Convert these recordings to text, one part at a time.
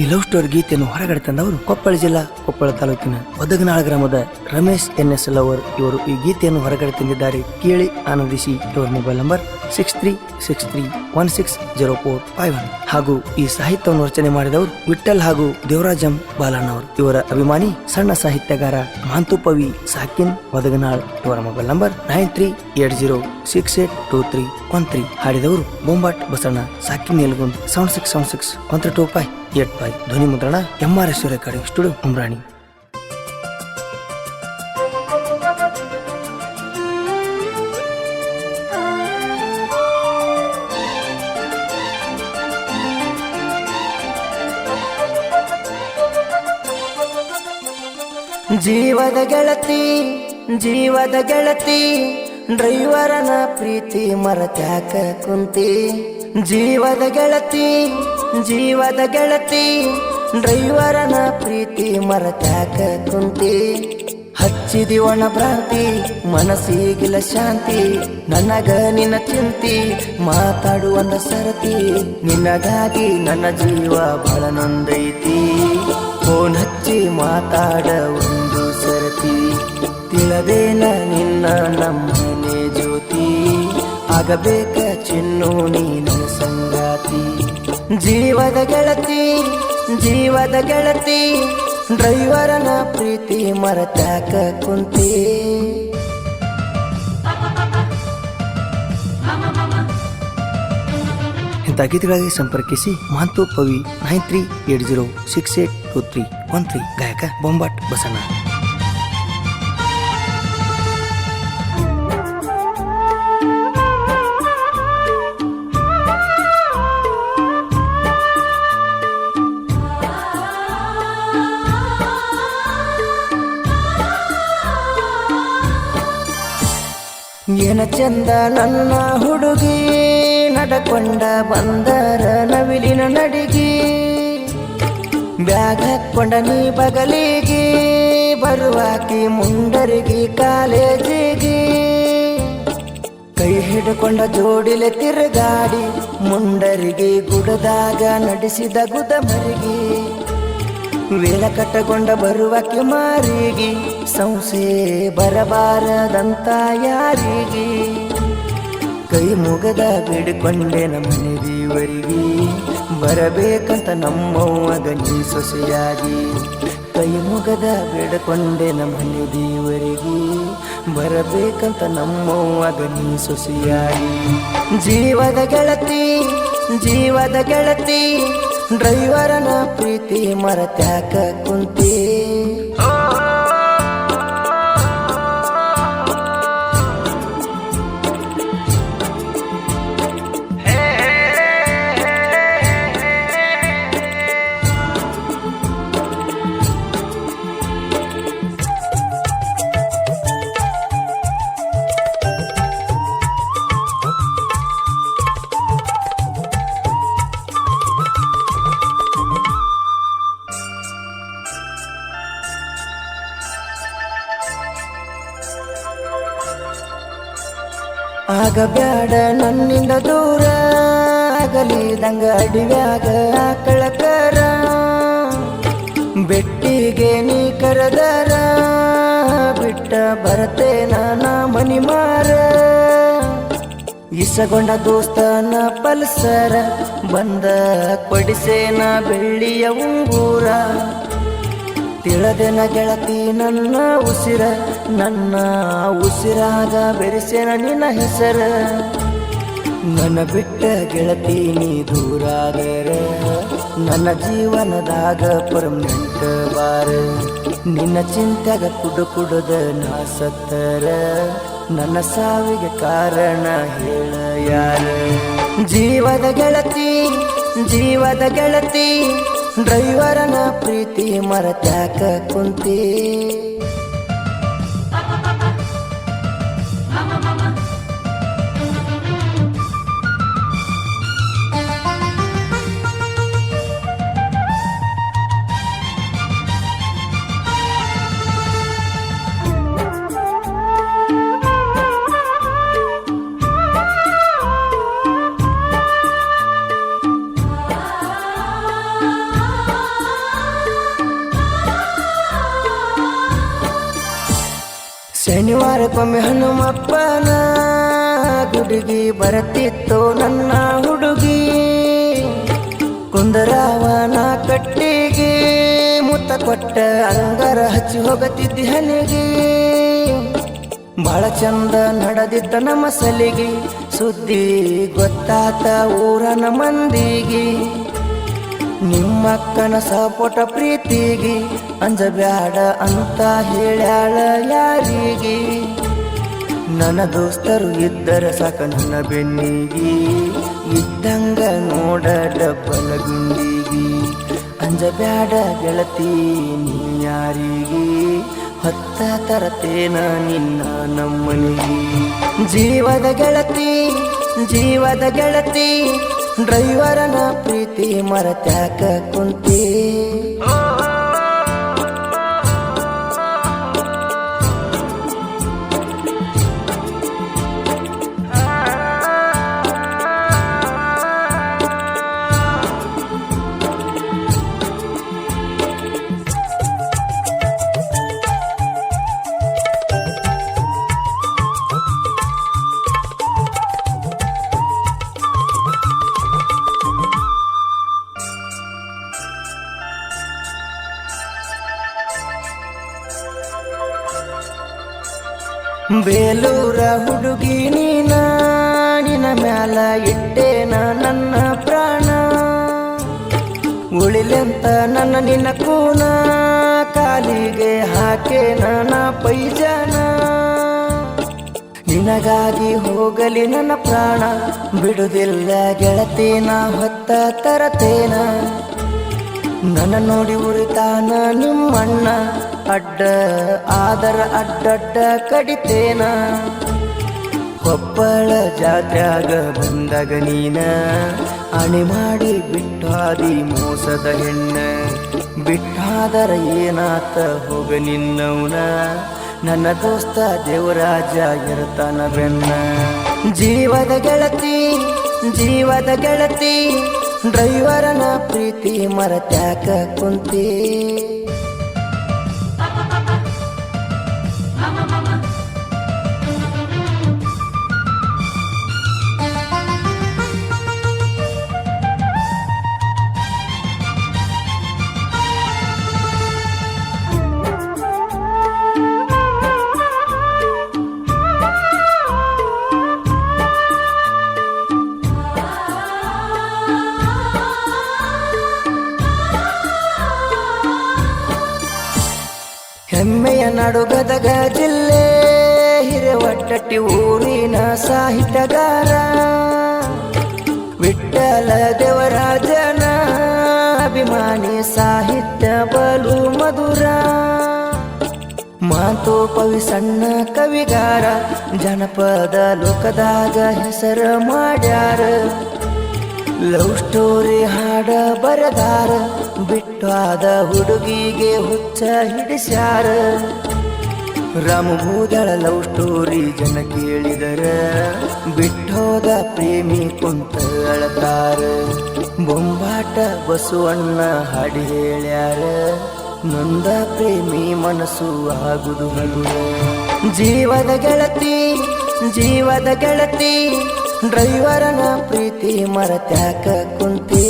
ಈ love story ಗೀತೆಯನ್ನು ಹೊರಗಡೆ ತಂದವರು ಕೊಪ್ಪಳ ಜಿಲ್ಲಾ ಕೊಪ್ಪಳ ತಾಲೂಕಿನ ಒದಗನಾಳ ಗ್ರಾಮದ ರಮೇಶ್ NS ಲವರ್ ಇವರು ಈ ಗೀತೆಯನ್ನು ಹೊರಗಡೆ ತಂದಿದ್ದಾರೆ. ಕೇಳಿ ಆನಂದಿಸಿ. ಇವರ ಮೊಬೈಲ್ ನಂಬರ್ 6363160451 ಹಾಗೂ ಈ ಸಾಹಿತ್ಯವನ್ನು ರಚನೆ ಮಾಡಿದವರು ವಿಠಲ್ ಹಾಗೂ ದೇವರಾಜಂ ಬಾಲಣ್ಣವರು. ಇವರ ಅಭಿಮಾನಿ ಸಣ್ಣ ಸಾಹಿತ್ಯಗಾರ ಮಾಂತುಪವಿ ಸಾಕಿನ್ ಒದಗನಾಳ್. ಇವರ ಮೊಬೈಲ್ ನಂಬರ್ 9380682313. ಹಾಡಿದವರು ಬೊಂಬಾಟ್ ಬಸಣ್ಣ ಸಾಕಿನ್ ನಿಲ್ಗುಂದ್ 7676132585. ಧ್ವನಿ ಮುದ್ರಣ MRS ರೆಕಾರ್ಡಿಂಗ್ ಸ್ಟುಡಿಯೋ ಉಮ್ರಾಣಿ. ಜೀವದ ಗೆಳತಿ ಜೀವದ ಗೆಳತಿ ಡ್ರೈವರನ ಪ್ರೀತಿ ಮರತ್ಯಾಕ ಕುಂತಿ. ಜೀವದ ಗೆಳತಿ ಜೀವದ ಗೆಳತಿ ಡ್ರೈವರನ ಪ್ರೀತಿ ಮರತ್ಯಾಕ ಕುಂತಿ. ಹಚ್ಚಿದಿ ಒಣ ಭ್ರಾಂತಿ ಮನಸ್ಸಿಗಿಲ್ಲ ಶಾಂತಿ. ನನಗ ನಿನ್ನ ಚಿಂತಿ ಮಾತಾಡುವಂದ ಸರತಿ. ನಿನಗಾಗಿ ನನ್ನ ಜೀವ ಬಹಳ ನೊಂದೈತಿ. ಫೋನ್ ಹಚ್ಚಿ ಮಾತಾಡ ಒಂದು ಸರತಿ. ತಿಳದೇನ ನಿನ್ನ ನಮ್ಮನೆ ಜ್ಯೋತಿ. ಆಗಬೇಕ ಚಿನ್ನು ನೀ ನನ್ನ ಸಂಗಾತಿ. ಜೀವದ ಗೆಳತಿ ಜೀವದ ಗೆಳತಿ ಡ್ರೈವರನ ಪ್ರೀತಿ ಮರತ್ಯಾಕ ಕುಂತಿ. ಇಂಥ ಗೀತೆಗಳಿಗೆ ಸಂಪರ್ಕಿಸಿ ಮಾಂತು ಪವಿ 9380682313. ಗಾಯಕ ಬೊಂಬಾಟ್ ಬಸಣ್ಣ. ಏನ ಚಂದ ನನ್ನ ಹುಡುಗಿ ನಡಕೊಂಡ ಬಂದರ ನವಿಲಿನ ನಡಿಗಿ. ಬ್ಯಾಗ್ ಹಾಕೊಂಡ ನೀ ಬಗಲಿಗಿ ಬರುವಾಕಿ ಮುಂಡರಿಗಿ ಕಾಲೇಜಿಗಿ. ಕೈ ಹಿಡ್ಕೊಂಡ ಜೋಡಿಲೆ ತಿರುಗಾಡಿ ಮುಂಡರಿಗಿ ಗುಡದಾಗ ನಡೆಸಿದ ಗುದಮರಿಗೆ. ವೇಲ ಕಟ್ಟಗೊಂಡ ಬರುವಕ್ಕೆ ಮಾರಿಗೆ ಸಂಸೆ ಬರಬಾರದಂತ ಯಾರಿಗೆ. ಕೈ ಮುಗದ ಬಿಡಿಕೊಂಡೆ ನಮ್ಮನೆ ದೇವರಿಗೆ ಬರಬೇಕಂತ ನಮ್ಮವ್ವಗ ನೀ ಸೊಸೆಯಾಗಿ. ಕೈ ಮುಗದ ಬಿಡಿಕೊಂಡೆ ನಮ್ಮನೆ ದೇವರಿಗೆ ಬರಬೇಕಂತ ನಮ್ಮವ್ವಗ ನೀ ಸೊಸೆಯಾಗಿ. ಜೀವದ ಗೆಳತಿ ಜೀವದ ಗೆಳತಿ ಡ್ರೈವರನ ಪ್ರೀತಿ ಮರತ್ಯಾಕ ಕುಂತಿ. ಆಗಬ್ಯಾಡ ನನ್ನಿಂದ ದೂರ ಆಗಲಿದಂಗ ಅಡಿವ್ಯಾಗ ಆಕಳಕರ. ಬೆಟ್ಟಿಗೆ ನೀ ಕರೆದರ ಬಿಟ್ಟ ಬರ್ತೇನ ನಾ ಮನಿ ಮಾರ. ಇಸಗೊಂಡ ದೋಸ್ತನ ಪಲ್ಸರ ಬಂದ ಕೊಡಿಸೇನ ಬೆಳ್ಳಿಯ ಉಂಗೂರ. ತಿಳದೆನ ಗೆಳತಿ ನನ್ನ ಉಸಿರ ನನ್ನ ಉಸಿರಾಗ ಬೆರೆಸೇನ ನಿನ್ನ ಹೆಸರ. ನನ್ನ ಬಿಟ್ಟ ಗೆಳತಿ ನೀ ದೂರಾದರ ನನ್ನ ಜೀವನದಾಗ ಪರ್ಮನೆಂಟ್ ಬಾರ. ನಿನ್ನ ಚಿಂತೆಗ ಕುಡುದ ನಾ ಸತ್ತರ ನನ್ನ ಸಾವಿಗೆ ಕಾರಣ ಹೇಳ ಯಾರ. ಜೀವದ ಗೆಳತಿ ಜೀವದ ಗೆಳತಿ ಡ್ರೈವರನ ಪ್ರೀತಿ ಮರತ್ಯಾಕ ಕುಂತಿ. ಶನಿವಾರಕ್ಕೊಮ್ಮೆ ಹನುಮಪ್ಪನ ಗುಡಿಗಿ ಬರತಿತ್ತು ನನ್ನ ಹುಡುಗಿ ಕುಂದರಾವನ ಕಟ್ಟಿಗೆ ಮುತ್ತ ಕೊಟ್ಟ ಅಂಗಾರ ಹಚ್ಚಿ ಹೋಗತಿದ್ದಿ ಹನಿಗೆ ಬಾಳ ಚಂದ ನಡೆದಿದ್ದ ನಮ್ಮ ಸಲಿಗೆ ಸುದ್ದಿ ಗೊತ್ತಾತ ಊರನ ಮಂದಿಗೆ ನಿಮ್ಮಕ್ಕನ ಸಪೋಟ ಪ್ರೀತಿಗೆ ಅಂಜಬ್ಯಾಡ ಅಂತ ಹೇಳ್ಯಾಳ ಯಾರಿಗೆ ನನ್ನ ದೋಸ್ತರು ಇದ್ದರ ಸಾಕ ನನ್ನ ಬೆನ್ನಿಗೆ ಇದ್ದಂಗ ನೋಡ ಡಬ್ಬಲ ಗುಂಡಿಗೆ ಅಂಜಬ್ಯಾಡ ಗೆಳತಿ ನೀ ಯಾರಿಗೆ ಹೊತ್ತ ತರತೇನ ನಿನ್ನ ನಮ್ಮನಿಗೆ ಜೀವದ ಗೆಳತಿ ಡ್ರೈವರನ ಪ್ರೀತಿ ಮರತ್ಯಾಕ ಕುಂತಿ ಬೇಲೂರ ಹುಡುಗಿ ನೀನ ನಿನ್ನ ಮ್ಯಾಲ ಇಟ್ಟೇನ ನನ್ನ ಪ್ರಾಣ ಉಳಿಲೆಂತ ನನ್ನ ನಿನ್ನ ಕೂನ ಕಾಲಿಗೆ ಹಾಕೇನ ನಾ ಪೈಜಾನ ನಿನಗಾಗಿ ಹೋಗಲಿ ನನ್ನ ಪ್ರಾಣ ಬಿಡುದಿಲ್ಲ ಗೆಳತಿನ ಹೊತ್ತ ತರತೇನ ನನ್ನ ನೋಡಿ ಉರಿತಾನ ನಿಮ್ಮಣ್ಣ ಅಡ್ಡ ಆದರ ಅಡ್ಡಡ್ಡ ಕಡಿತೇನ ಕೊಪ್ಪಳ ಜಾತ್ರ್ಯಾಗ ಬಂದಾಗ ನೀನ ಅಣಿ ಮಾಡಿ ಬಿಟ್ಟಾದಿ ಮೋಸದ ಹೆಣ್ಣ ಬಿಟ್ಟಾದರ ಏನಾತ ಹೋಗ ನಿನ್ನವನ ನನ್ನ ದೋಸ್ತ ದೇವರಾಜ ಇರ್ತಾನ ಬೆನ್ನ ಜೀವದ ಗೆಳತಿ ಡ್ರೈವರನ ಪ್ರೀತಿ ಮರತ್ಯಾಕ ಕುಂತಿ ಹೆಮ್ಮೆಯ ನಾಡು ಗದಗ ಜಿಲ್ಲೆ ಹಿರೇವಟ್ಟಟ್ಟಿ ಊರಿನ ಸಾಹಿತ್ಯಗಾರ ವಿಠ್ಠಲ ದೇವರಾಜನ ಅಭಿಮಾನಿ ಸಾಹಿತ್ಯ ಬಲು ಮಧುರ ಮಾತು ಪವಿ ಸಣ್ಣ ಕವಿಗಾರ ಜನಪದ ಲೋಕದಾಗ ಹೆಸರ ಮಾಡ್ಯಾರ ಲವ್ ಸ್ಟೋರಿ ಹಾಡ ಬರದಾರ ಬಿಟ್ಟಾದ ಹುಡುಗಿಗೆ ಹುಚ್ಚ ಹಿಡಿಸ್ಯಾರ ರಾಮಭೂದಳ ಲವ್ ಸ್ಟೋರಿ ಜನ ಕೇಳಿದರ ಬಿಟ್ಟೋದ ಪ್ರೇಮಿ ಕುಂತ ಅಳತಾರ ಬೊಂಬಾಟ ಬಸವಣ್ಣ ಹಾಡಿ ಹೇಳ್ಯಾರ ನೊಂದ ಪ್ರೇಮಿ ಮನಸ್ಸು ಆಗುದು ಹಗುರ ಜೀವದ ಗೆಳತಿ ಡ್ರೈವರನ ಪ್ರೀತಿ ಮರತ್ಯಾಕ ಕುಂತಿ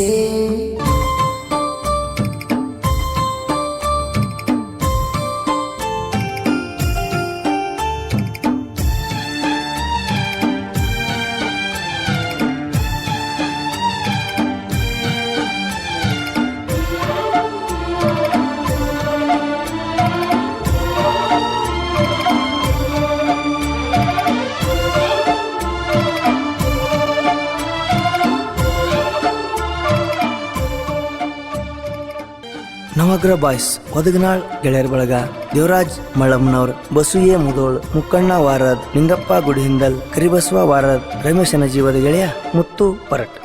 ನವಗ್ರ ಬಾಯ್ಸ್ ಒದಗನಾಳ್ ಗೆಳೆಯರ ಬಳಗ ದೇವರಾಜ್ ಮಳಮ್ನವ್ರ ಬಸುಯೆ ಮುದೋಳ್ ಮುಕ್ಕಣ್ಣ ವಾರದ್ ನಿಂಗಪ್ಪ ಗುಡಿಹಿಂದಲ್ ಕರಿಬಸವ ವಾರದ್ ರಮೇಶನ ಜೀವದ ಗೆಳೆಯ ಮುತ್ತು ಪರಟ್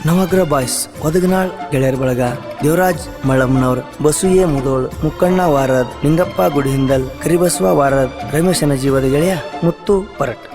ನವಗ್ರ ಬಾಯ್ಸ್ ಒದಗನಾಳ್ ಗೆಳೆಯರ ಬಳಗ ದೇವರಾಜ್ ಮಳಮ್ನವ್ರ ಬಸುಯೆ ಮುದೋಳ್ ಮುಕ್ಕಣ್ಣ ವಾರದ್ ನಿಂಗಪ್ಪ ಗುಡಿಹಿಂದಲ್ ಕರಿಬಸವ ವಾರದ್ ರಮೇಶನ ಜೀವದ ಗೆಳೆಯ ಮುತ್ತು ಪರಟ್